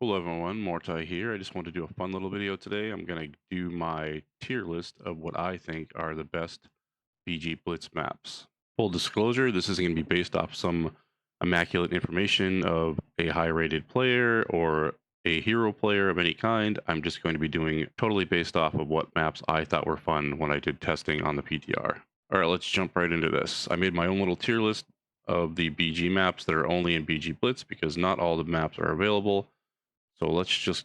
Hello everyone, Mortai here. I just want to do a fun little video today. I'm going to do my tier list of what I think are the best BG Blitz maps. Full disclosure, this isn't going to be based off some immaculate information of a high rated player or a hero player of any kind. I'm just going to be doing totally based off of what maps I thought were fun when I did testing on the PTR. All right, let's jump right into this. I made my own little tier list of the BG maps that are only in BG Blitz because not all the maps are available. So let's just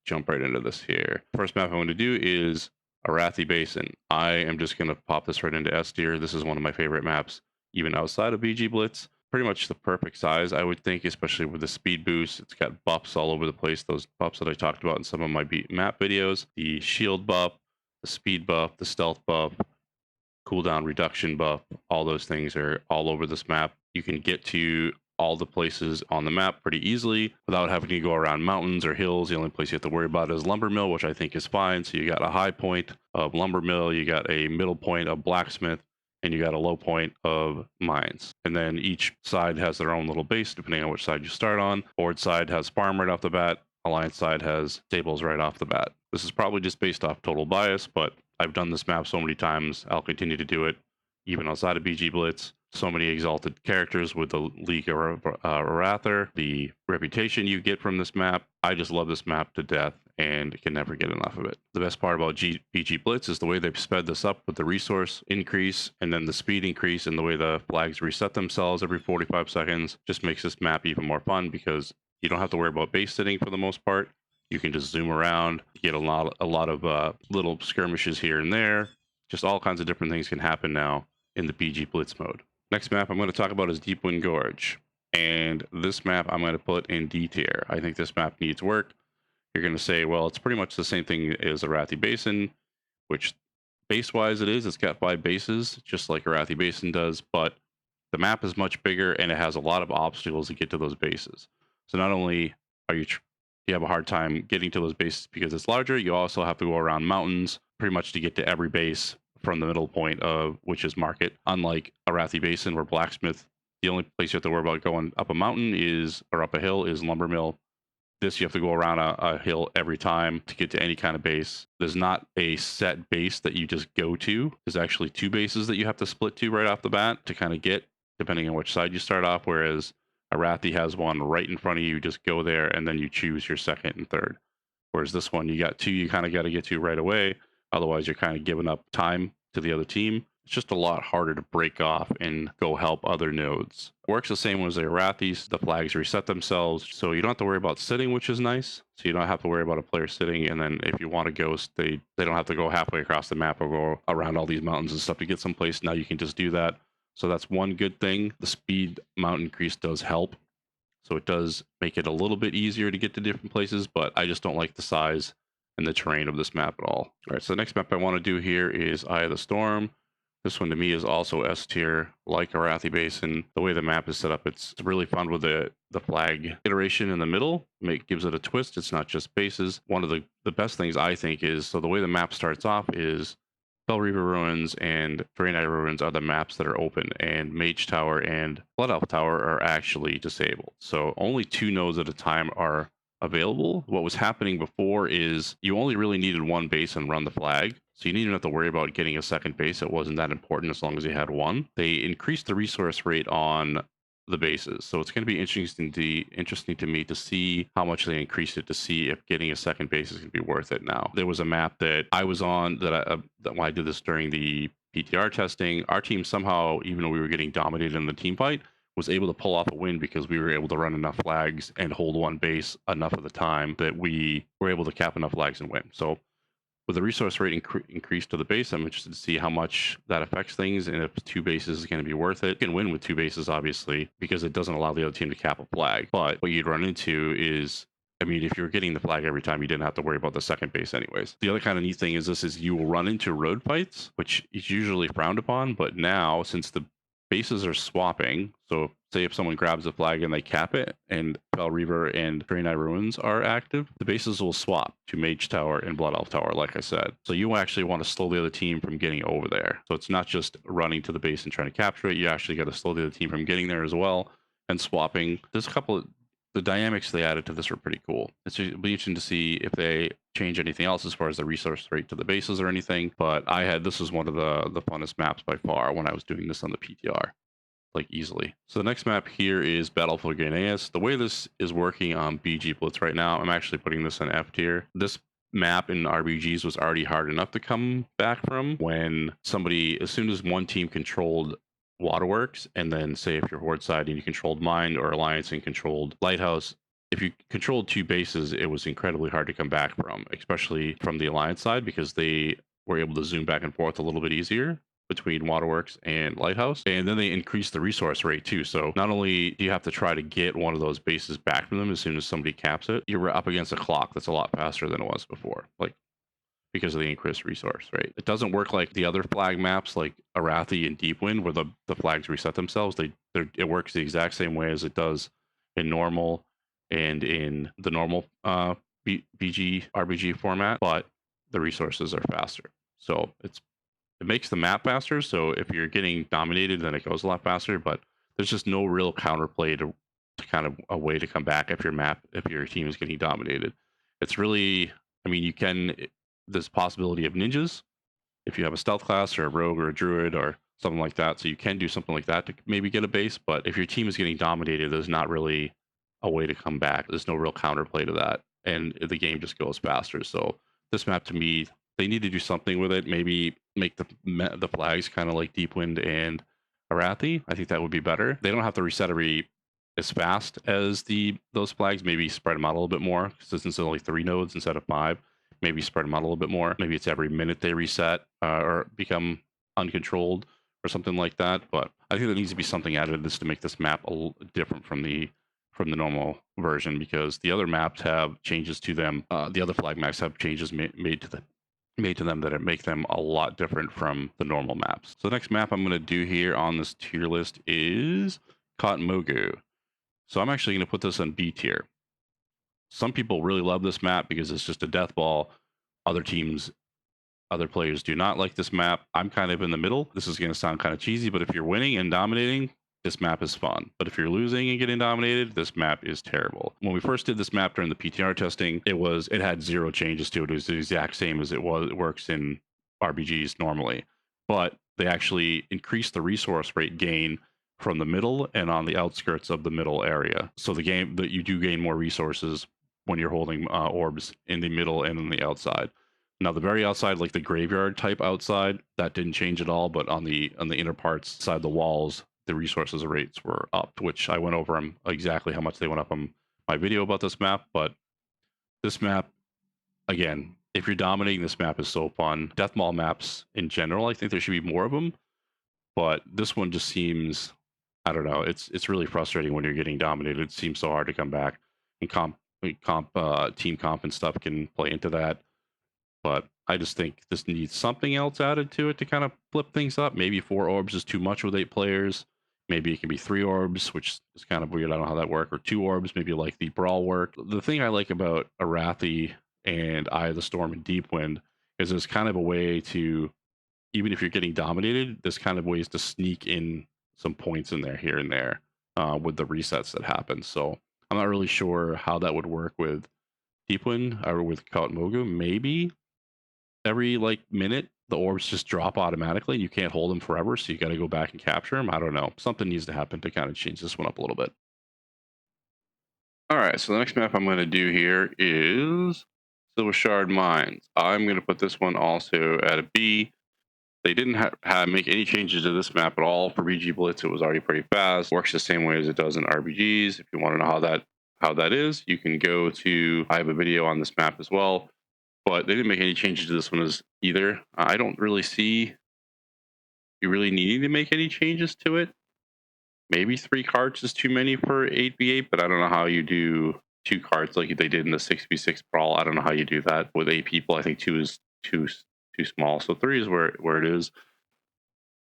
jump right into this here. First map I want to do is Arathi Basin. I am just going to pop this right into S tier. This is one of my favorite maps, even outside of BG Blitz. Pretty much the perfect size, I would think, especially with the speed boost. It's got buffs all over the place. Those buffs that I talked about in some of my map videos. The shield buff, the speed buff, the stealth buff, cooldown reduction buff, all those things are all over this map. You can get to all the places on the map pretty easily without having to go around mountains or hills. The only place you have to worry about is lumber mill, which I think is fine. So you got a high point of lumber mill, you got a middle point of blacksmith, and you got a low point of mines. And then each side has their own little base depending on which side you start on. Board side has farm right off the bat. Alliance side has stables right off the bat. This is probably just based off total bias, but I've done this map so many times. I'll continue to do it even outside of BG Blitz. So many exalted characters with the League of Arather, the reputation you get from this map. I just love this map to death and can never get enough of it. The best part about BG Blitz is the way they've sped this up with the resource increase and then the speed increase and the way the flags reset themselves every 45 seconds just makes this map even more fun because you don't have to worry about base sitting for the most part. You can just zoom around, get a lot of little skirmishes here and there. Just all kinds of different things can happen now in the BG Blitz mode. Next map I'm going to talk about is Deepwind Gorge. And this map I'm going to put in D tier. I think this map needs work. You're going to say, well, it's pretty much the same thing as Arathi Basin, which base-wise it is. It's got 5 bases, just like Arathi Basin does, but the map is much bigger and it has a lot of obstacles to get to those bases. So not only are you have a hard time getting to those bases because it's larger, you also have to go around mountains pretty much to get to every base from the middle point of which is market. Unlike Arathi Basin where blacksmith, the only place you have to worry about going up a mountain is or up a hill is lumber mill. This you have to go around a hill every time to get to any kind of base. There's not a set base that you just go to. There's actually 2 bases that you have to split to right off the bat to kind of get, depending on which side you start off, whereas Arathi has one right in front of you. You just go there and then you choose your second and third. Whereas this one, you got 2 you kind of got to get to right away. Otherwise, you're kind of giving up time to the other team. It's just a lot harder to break off and go help other nodes. It works the same as the Arathis. The flags reset themselves, so you don't have to worry about sitting, which is nice. So you don't have to worry about a player sitting, and then if you want to ghost, they don't have to go halfway across the map or go around all these mountains and stuff to get someplace. Now you can just do that. So that's one good thing. The speed mount increase does help. So it does make it a little bit easier to get to different places, but I just don't like the size and the terrain of this map at all. All right, so the next map I want to do here is Eye of the Storm. This one to me is also S tier, like Arathi Basin. The way the map is set up, it's really fun with the flag iteration in the middle. Gives it a twist. It's not just bases. One of the best things I think is, so the way the map starts off is Bell Reaver Ruins and Dragonflight Ruins are the maps that are open, and Mage Tower and Blood Elf Tower are actually disabled. So only 2 nodes at a time are available. What was happening before is you only really needed 1 base and run the flag. So you didn't have to worry about getting a second base. It wasn't that important as long as you had 1. They increased the resource rate on the bases. So it's going to be interesting to me to see how much they increased it, to see if getting a second base is going to be worth it now. There was a map that I was on that when I did this during the PTR testing, our team somehow, even though we were getting dominated in the team fight, was able to pull off a win because we were able to run enough flags and hold 1 base enough of the time that we were able to cap enough flags and win. So with the resource rate increased to the base, I'm interested to see how much that affects things and if 2 bases is going to be worth it. You can win with 2 bases, obviously, because it doesn't allow the other team to cap a flag. But what you'd run into is, I mean, if you're getting the flag every time, you didn't have to worry about the second base anyways. The other kind of neat thing is you will run into road fights, which is usually frowned upon. But now, since the bases are swapping, so say if someone grabs a flag and they cap it and Bell Reaver and Dragonflight Ruins are active, the bases will swap to Mage Tower and Blood Elf Tower, like I said. So you actually want to slow the other team from getting over there. So it's not just running to the base and trying to capture it. You actually got to slow the other team from getting there as well and swapping. There's a couple of the dynamics they added to this were pretty cool. It'll be interesting to see if they change anything else as far as the resource rate to the bases or anything. But this was one of the funnest maps by far when I was doing this on the PTR, like easily. So the next map here is Battlefield Grenades. The way this is working on BG Blitz right now, I'm actually putting this in F tier. This map in RBGs was already hard enough to come back from when somebody, as soon as one team controlled waterworks, and then say if you're horde side and you controlled mine, or alliance and controlled lighthouse, if you controlled two bases, it was incredibly hard to come back from, especially from the alliance side, because they were able to zoom back and forth a little bit easier between waterworks and lighthouse. And then they increased the resource rate too, so not only do you have to try to get one of those bases back from them as soon as somebody caps it, you're up against a clock that's a lot faster than it was before, like because of the increased resource rate. It doesn't work like the other flag maps like Arathi and Deepwind, where the flags reset themselves. It works the exact same way as it does in normal and in the normal BG RBG format, but the resources are faster. So it makes the map faster. So if you're getting dominated, then it goes a lot faster. But there's just no real counterplay to kind of a way to come back if your team is getting dominated. It's really, I mean, there's possibility of ninjas if you have a stealth class or a rogue or a druid or something like that. So you can do something like that to maybe get a base. But if your team is getting dominated, there's not really a way to come back. There's no real counterplay to that, and the game just goes faster. So this map, to me, they need to do something with it. Maybe make the flags kind of like Deepwind and Arathi. I think that would be better. They don't have to reset as fast as those flags. Maybe spread them out a little bit more, since it's only 3 nodes instead of 5. Maybe spread them out a little bit more. Maybe it's every minute they reset or become uncontrolled or something like that. But I think there needs to be something added to this to make this map a little different from the normal version, because the other maps have changes to them. The other flag maps have changes made to them that make them a lot different from the normal maps. So the next map I'm going to do here on this tier list is Mogu. So I'm actually going to put this on B tier. Some people really love this map because it's just a death ball. Other players do not like this map. I'm kind of in the middle. This is going to sound kind of cheesy, but if you're winning and dominating, this map is fun. But if you're losing and getting dominated, this map is terrible. When we first did this map during the PTR testing, it had 0 changes to it. It was the exact same as it works in RBGs normally. But they actually increased the resource rate gain from the middle and on the outskirts of the middle area. So you do gain more resources when you're holding orbs in the middle and on the outside. Now, the very outside, like the graveyard type outside, that didn't change at all. But on the inner parts, side the walls, the resources rates were upped, which I went over exactly how much they went up on my video about this map. But this map, again, if you're dominating, this map is so fun. Deathball maps in general, I think there should be more of them. But this one just seems, I don't know, it's really frustrating when you're getting dominated. It seems so hard to come back. And team comp and stuff can play into that. But I just think this needs something else added to it to kind of flip things up. Maybe 4 orbs is too much with 8 players. Maybe it can be 3 orbs, which is kind of weird. I don't know how that works. Or 2 orbs, maybe like the Brawl work. The thing I like about Arathi and Eye of the Storm and Deepwind is there's kind of a way to, even if you're getting dominated, there's kind of ways to sneak in some points in there here and there with the resets that happen. So I'm not really sure how that would work with Deepwind or with Mogu. Maybe every minute the orbs just drop automatically. You can't hold them forever, so you got to go back and capture them. I don't know. Something needs to happen to kind of change this one up a little bit. All right, so the next map I'm going to do here is Silver Shard Mines. I'm going to put this one also at a B. They didn't make any changes to this map at all. For BG Blitz, it was already pretty fast. Works the same way as it does in RBGs. If you want to know how that is, you can go to, I have a video on this map as well. But they didn't make any changes to this one either. I don't really see you really needing to make any changes to it. Maybe 3 cards is too many for 8v8, but I don't know how you do 2 cards like they did in the 6v6 brawl. I don't know how you do that with 8 people. I think 2 is too small. So 3 is where it is.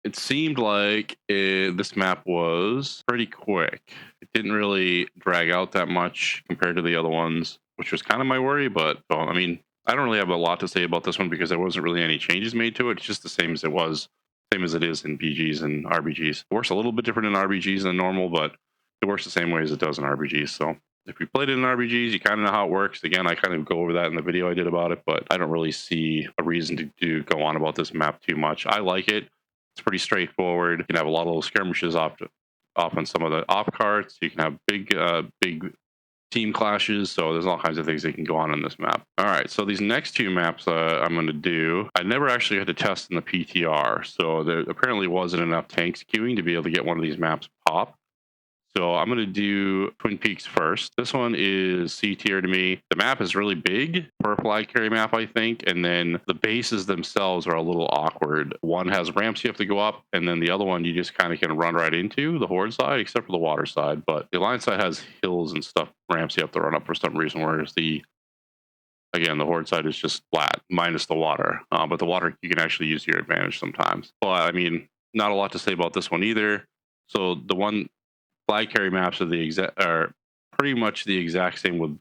It seemed like this map was pretty quick. It didn't really drag out that much compared to the other ones, which was kind of my worry. But well, I mean, I don't really have a lot to say about this one because there wasn't really any changes made to it. It's just the same as it is in BGs and RBGs. It works a little bit different in RBGs than normal, but it works the same way as it does in RBGs. So If you played it in RPGs, you kind of know how it works. Again, I kind of go over that in the video I did about it, but I don't really see a reason to go on about this map too much. I like it. It's pretty straightforward. You can have a lot of little skirmishes off on some of the off carts. You can have big team clashes, so there's all kinds of things that can go on in this map. All right, so these next two maps I'm going to do, I never actually had to test in the PTR, so there apparently wasn't enough tanks queuing to be able to get one of these maps pop. So I'm going to do Twin Peaks first. This one is C tier to me. The map is really big for a flag carry map, I think. And then the bases themselves are a little awkward. One has ramps you have to go up, and then the other one you just kind of can run right into, the Horde side, except for the water side. But the Alliance side has hills and stuff, ramps you have to run up for some reason, whereas the Horde side is just flat, minus the water. But the water you can actually use to your advantage sometimes. But I mean, not a lot to say about this one either. So the one flag carry maps are pretty much the exact same with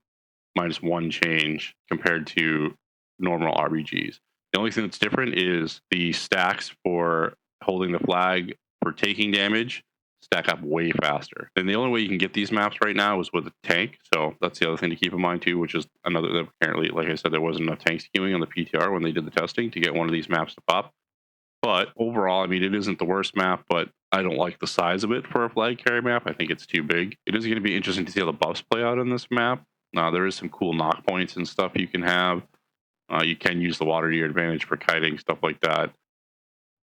minus one change compared to normal RBGs. The only thing that's different is the stacks for holding the flag for taking damage stack up way faster. And the only way you can get these maps right now is with a tank. So that's the other thing to keep in mind too, which is another, apparently, like I said, there wasn't enough tanks queuing on the PTR when they did the testing to get one of these maps to pop. But overall, I mean, it isn't the worst map, but I don't like the size of it for a flag carry map. I think it's too big. It is going to be interesting to see how the buffs play out in this map. There is some cool knock points and stuff you can have. You can use the water to your advantage for kiting, stuff like that.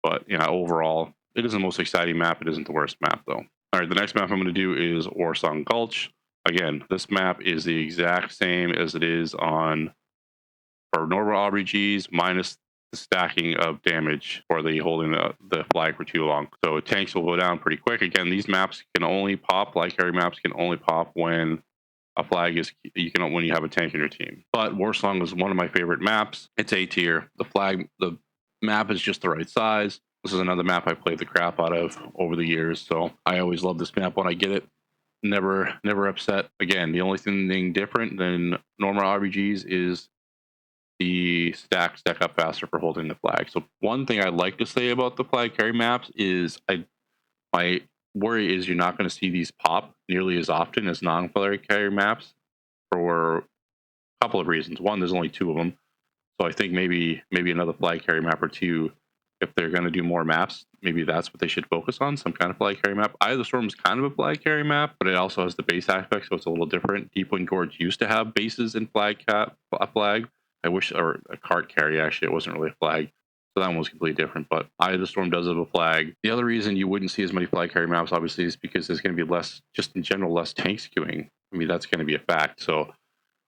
But, overall, it is the most exciting map. It isn't the worst map, though. All right, the next map I'm going to do is Warsong Gulch. Again, this map is the exact same as it is on for normal RBGs, minus the stacking of damage for the holding the flag for too long. So tanks will go down pretty quick. Again, these maps can only pop, flag carry maps can only pop when a flag is, when you have a tank in your team. But Warsong is one of my favorite maps. It's A tier. The map is just the right size. This is another map I played the crap out of over the years, so I always love this map when I get it. Never upset. Again, the only thing different than normal RBGs is the stack up faster for holding the flag. So one thing I'd like to say about the flag carry maps is my worry is you're not going to see these pop nearly as often as non-flag carry maps for a couple of reasons. One, there's only two of them, so I think maybe another flag carry map or two, if they're going to do more maps, maybe that's what they should focus on, some kind of flag carry map. Eye of the Storm is kind of a flag carry map, but it also has the base aspect, so it's a little different. Deepwind Gorge used to have bases in a flag. Or a cart carry, actually. It wasn't really a flag. So that one was completely different. But Eye of the Storm does have a flag. The other reason you wouldn't see as many flag carry maps, obviously, is because there's going to be less, just in general, less tanks queuing. I mean, that's going to be a fact. So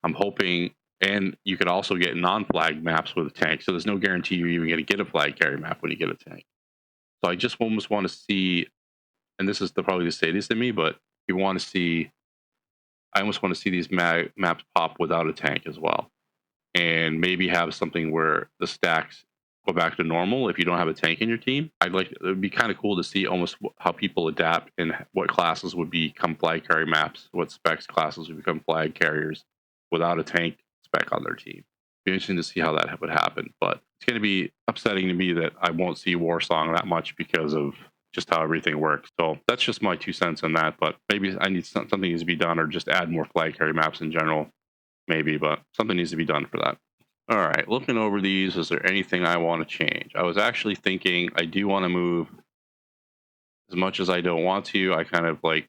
I'm hoping, and you can also get non-flag maps with a tank. So there's no guarantee you're even going to get a flag carry map when you get a tank. So I just almost want to see, and this is probably the sadist in me, but I almost want to see these maps pop without a tank as well. And maybe have something where the stacks go back to normal if you don't have a tank in your team. It would be kind of cool to see almost how people adapt and what classes would become flag carry maps, what specs classes would become flag carriers without a tank spec on their team. It'd be interesting to see how that would happen, but it's going to be upsetting to me that I won't see Warsong that much because of just how everything works. So that's just my 2 cents on that, but maybe I need something needs to be done, or just add more flag carry maps in general. Maybe, but something needs to be done for that. All right, looking over these, is there anything I want to change? I was actually thinking I do want to move, as much as I don't want to, I kind of like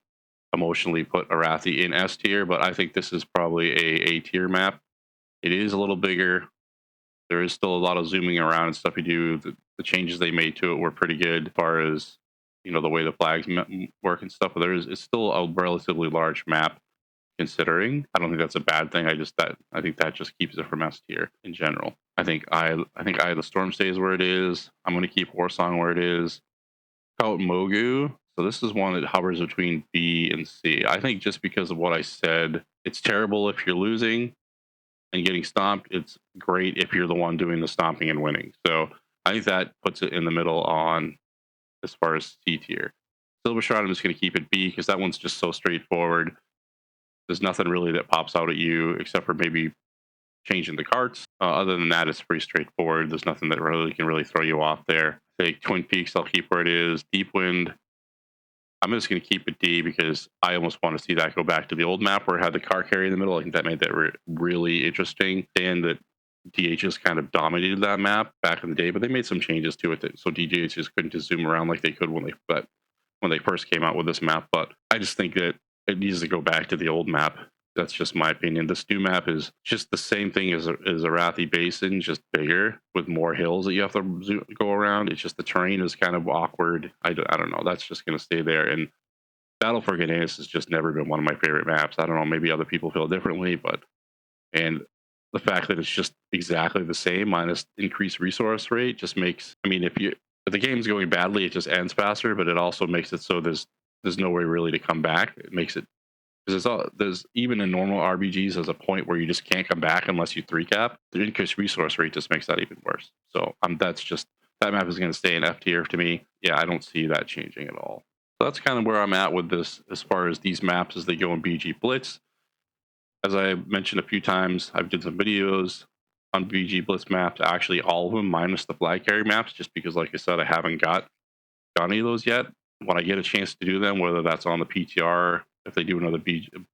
emotionally put Arathi in S tier, but I think this is probably a tier map. It is a little bigger. There is still a lot of zooming around and stuff you do. The changes they made to it were pretty good as far as, the way the flags work and stuff, but it's still a relatively large map. Considering, I don't think that's a bad thing. I think that just keeps it from S tier in general. I think Eye of the Storm stays where it is. I'm going to keep Warsong where it is. Out Mogu. So this is one that hovers between B and C. I think just because of what I said, it's terrible if you're losing and getting stomped. It's great if you're the one doing the stomping and winning. So I think that puts it in the middle on as far as C tier. Silver Shroud, I'm just going to keep it B because that one's just so straightforward. There's nothing really that pops out at you except for maybe changing the carts. Other than that, it's pretty straightforward. There's nothing that really can throw you off there. I think Twin Peaks, I'll keep where it is. Deepwind, I'm just going to keep it D because I almost want to see that go back to the old map where it had the car carry in the middle. I think that made that really interesting. And that DHs kind of dominated that map back in the day, but they made some changes to it, so DHs couldn't just zoom around like they could when they first came out with this map. But I just think that it needs to go back to the old map. That's just my opinion. This new map is just the same thing as Arathi Basin, just bigger with more hills that you have to go around. It's just the terrain is kind of awkward. I don't know. That's just going to stay there. And Battle for Gdańsk has just never been one of my favorite maps. I don't know. Maybe other people feel differently, and the fact that it's just exactly the same minus increased resource rate just makes. I mean, if the game's going badly, it just ends faster. But it also makes it so there's no way really to come back. It makes it because there's even in normal RBGs there's a point where you just can't come back unless you 3-cap. The increased resource rate just makes that even worse. So that map is going to stay in F tier to me. Yeah, I don't see that changing at all. So that's kind of where I'm at with this as far as these maps as they go in BG Blitz. As I mentioned a few times, I've did some videos on BG Blitz maps, actually all of them minus the flag carry maps, just because, like I said, I haven't got any of those yet. When I get a chance to do them, whether that's on the PTR, if they do another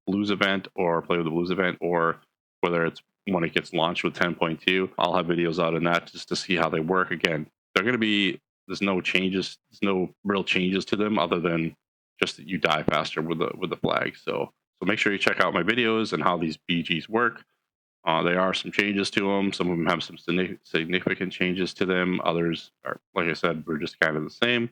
Blues event or play with the Blues event, or whether it's when it gets launched with 10.2, I'll have videos out on that just to see how they work. Again, they're going to be, there's no real changes to them other than just that you die faster with the flag. So make sure you check out my videos and how these BGs work. There are some changes to them. Some of them have some significant changes to them. Others are, like I said, we're just kind of the same.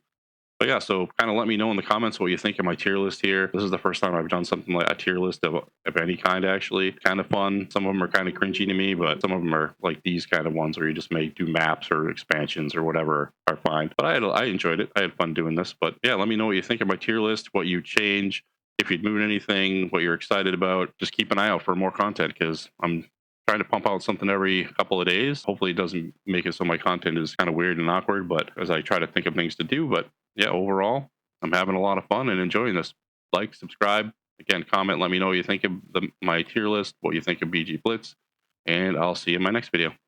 But yeah, so kind of let me know in the comments what you think of my tier list here. This is the first time I've done something like a tier list of any kind, actually. Kind of fun. Some of them are kind of cringy to me, but some of them are like these kind of ones where you just do maps or expansions or whatever are fine. But I enjoyed it. I had fun doing this. But yeah, let me know what you think of my tier list, what you change, if you'd moved anything, what you're excited about. Just keep an eye out for more content because I'm trying to pump out something every couple of days. Hopefully it doesn't make it so my content is kind of weird and awkward, but as I try to think of things to do. But yeah, overall, I'm having a lot of fun and enjoying this. Like, subscribe, again, comment, let me know what you think of my tier list, what you think of BG Blitz, and I'll see you in my next video.